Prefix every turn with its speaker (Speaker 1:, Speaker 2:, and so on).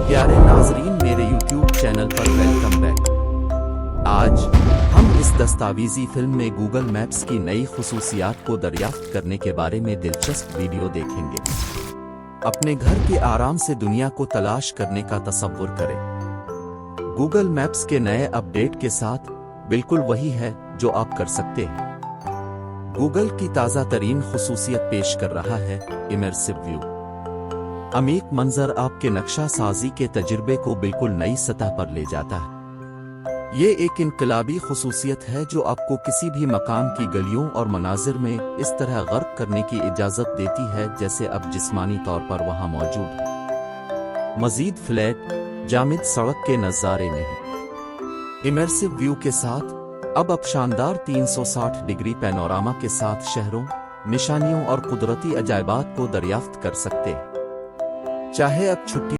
Speaker 1: प्यारे नाजरीन, मेरे YouTube चैनल पर वेलकम बैक। आज हम इस दस्तावेजी फिल्म में गूगल मैप्स की नई खुसूसियात को दरियाफ्त करने के बारे में दिलचस्प वीडियो देखेंगे। अपने घर के आराम से दुनिया को तलाश करने का तसव्वुर करें। गूगल मैप्स के नए अपडेट के साथ बिल्कुल वही है जो आप कर सकते हैं। गूगल की ताज़ा तरीन खुसूसियत पेश कर रहा है इमर्सिव व्यू। अमीक मंजर आपके नक्शा साजी के तजुर्बे को बिल्कुल नई सतह पर ले जाता है। ये एक इनकलाबी खुसूसियत है जो आपको किसी भी मकान की गलियों और मनाजिर में इस तरह गर्क करने की इजाज़त देती है जैसे अब जिस्मानी तौर पर वहां मौजूद है। मजीद फ्लैट जामिद सड़क के नज़ारे नहीं। इमर्सिव व्यू के साथ अब आप शानदार 360 डिग्री पैनोरामा के साथ शहरों, निशानियों और कुदरती अजायबात को दरियाफ्त कर सकते हैं। चाहे अब छुट्टी